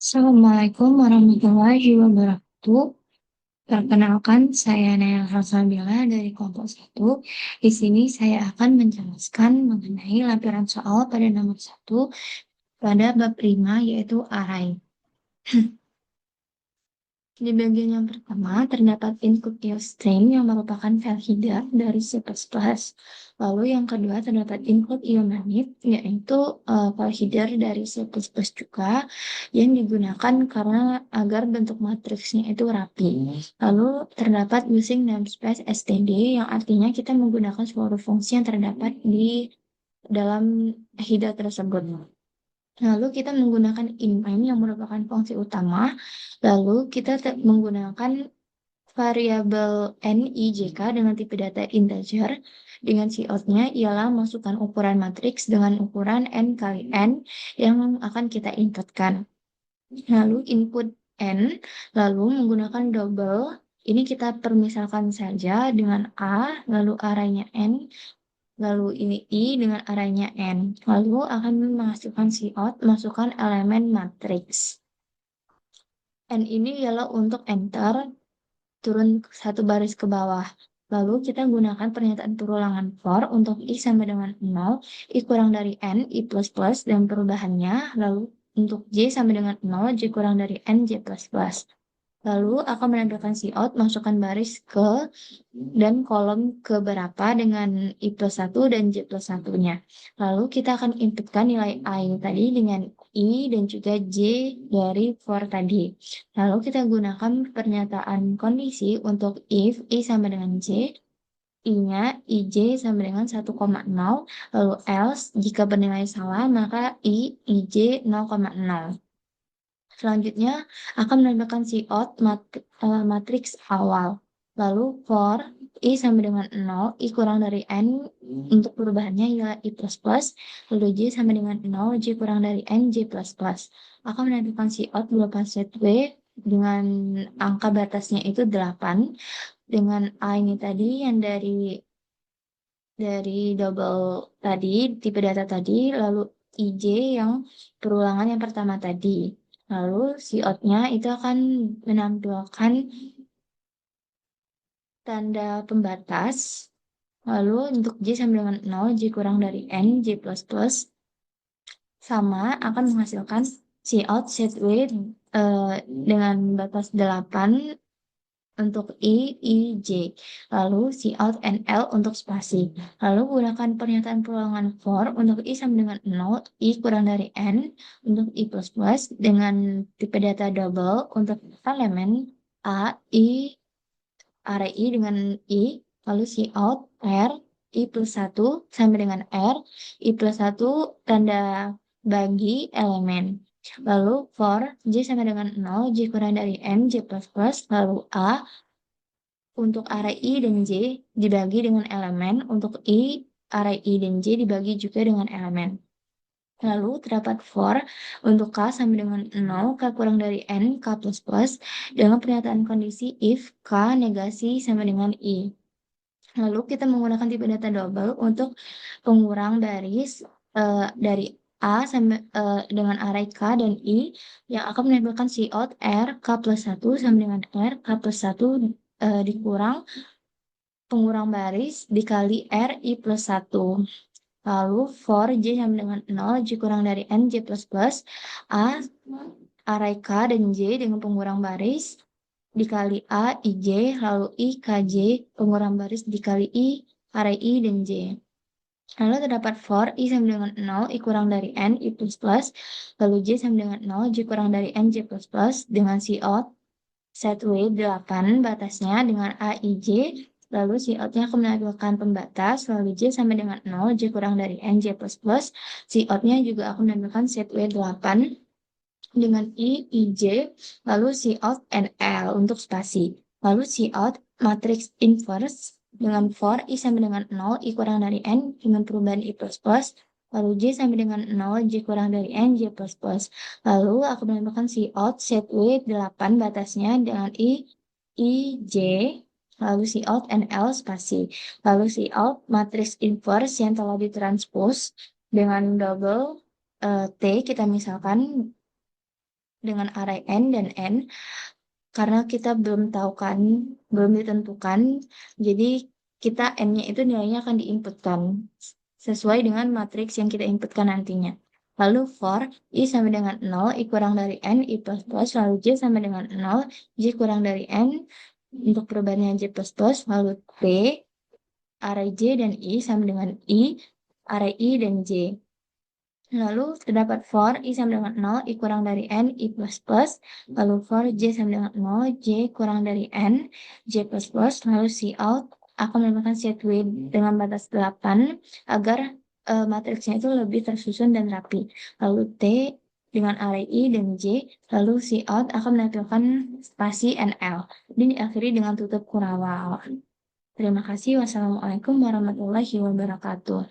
Assalamualaikum warahmatullahi wabarakatuh. Perkenalkan, saya Naya Salsabila dari kelompok 1. Di sini saya akan menjelaskan mengenai lampiran soal pada nomor 1 pada bab 5 yaitu array. Di bagian yang pertama, terdapat input IOStream yang merupakan file header dari C++. Lalu yang kedua, terdapat input IOMANIP, yaitu file header dari C++ juga, yang digunakan karena agar bentuk matriksnya itu rapi. Lalu terdapat using namespace std, yang artinya kita menggunakan seluruh fungsi yang terdapat di dalam header tersebut. Lalu kita menggunakan inline yang merupakan fungsi utama. Lalu kita menggunakan variabel nijk dengan tipe data integer. Dengan cout-nya ialah masukkan ukuran matriks dengan ukuran n kali n yang akan kita inputkan. Lalu input n, lalu menggunakan double. Ini kita permisalkan saja dengan a, lalu arraynya n, lalu ini I dengan arraynya N. Lalu akan menghasilkan cout, masukkan elemen matriks. N ini ialah untuk enter, turun satu baris ke bawah. Lalu kita gunakan pernyataan perulangan for untuk I sama dengan 0, I kurang dari N, I plus plus, dan perubahannya. Lalu untuk J sama dengan 0, J kurang dari N, J plus plus. Lalu akan menampilkan cout, masukkan baris ke dan kolom keberapa dengan I plus 1 dan J plus 1-nya. Lalu kita akan inputkan nilai I tadi dengan I dan juga J dari for tadi. Lalu kita gunakan pernyataan kondisi untuk if I sama dengan J, I-nya IJ sama dengan 1,0, lalu else jika bernilai salah maka IJ 0,0. Selanjutnya akan menambahkan cout matriks awal. Lalu for I sama dengan 0, I kurang dari N, untuk perubahannya ialah I plus plus, lalu J sama dengan 0, J kurang dari N, J plus plus. Akan menambahkan cout berupa set W dengan angka batasnya itu 8, dengan A ini tadi yang dari double tadi, tipe data tadi, lalu IJ yang perulangan yang pertama tadi. Lalu cout-nya itu akan menampilkan tanda pembatas. Lalu untuk J sama dengan 0, J kurang dari N, J plus plus, sama akan menghasilkan cout set W dengan batas 8 untuk I, J. Lalu cout NL untuk spasi. Lalu gunakan pernyataan perulangan for untuk I sama dengan 0, I kurang dari N, untuk I plus plus, dengan tipe data double untuk elemen A, I, array I dengan I, lalu cout R, I plus 1 sama dengan R, I plus 1 tanda bagi elemen. Lalu for J sama dengan 0, J kurang dari N, J plus plus, lalu A, untuk array I dan J dibagi dengan elemen, untuk I, array I dan J dibagi juga dengan elemen. Lalu terdapat for untuk K sama dengan 0, K kurang dari N, K plus plus, dengan pernyataan kondisi if K negasi sama dengan I. Lalu kita menggunakan tipe data double untuk pengurang baris dari A sama dengan array K dan I yang akan menampilkan cout R K plus 1 sama dengan R K plus 1 dikurang pengurang baris dikali R I plus 1. Lalu for J sama dengan 0, J kurang dari N, J plus plus, A, array K dan J dengan pengurang baris dikali A, IJ, lalu I, KJ, pengurang baris dikali I, array I dan J. Lalu terdapat for I sama dengan 0, I kurang dari N, I plus plus, lalu J sama dengan 0, J kurang dari N, J plus plus, dengan cout set W 8 batasnya dengan A, I, J, lalu cout-nya akan menampilkan pembatas, lalu J sama dengan 0, J kurang dari N, J plus plus, cout-nya juga akan menampilkan set W 8 dengan I, IJ, lalu cout NL untuk spasi. Lalu cout matriks inverse dengan for I sama dengan 0, I kurang dari N dengan perubahan I plus plus, lalu J sama dengan 0, J kurang dari N, J plus plus. Lalu aku menambahkan cout set W 8 batasnya dengan I, J, lalu cout NL spasi. Lalu cout matriks inverse yang telah ditranspose dengan double T kita misalkan dengan array N dan N, karena kita belum tahu kan, belum ditentukan, jadi kita N-nya itu nilainya akan diinputkan sesuai dengan matriks yang kita inputkan nantinya. Lalu for I sama dengan 0, I kurang dari N, I plus plus, lalu J sama dengan 0, J kurang dari N, untuk perubahannya J plus plus, lalu T, array J dan I sama dengan I, array I dan J. Lalu terdapat for I sama dengan 0, I kurang dari N, I plus plus. Lalu for J sama dengan 0, J kurang dari N, J plus plus. Lalu Cout akan menggunakan set width dengan batas 8 agar matriksnya itu lebih tersusun dan rapi. Lalu T dengan array I dan J. Lalu Cout akan menampilkan spasi NL. Dan diakhiri dengan tutup kurawal. Terima kasih. Wassalamualaikum warahmatullahi wabarakatuh.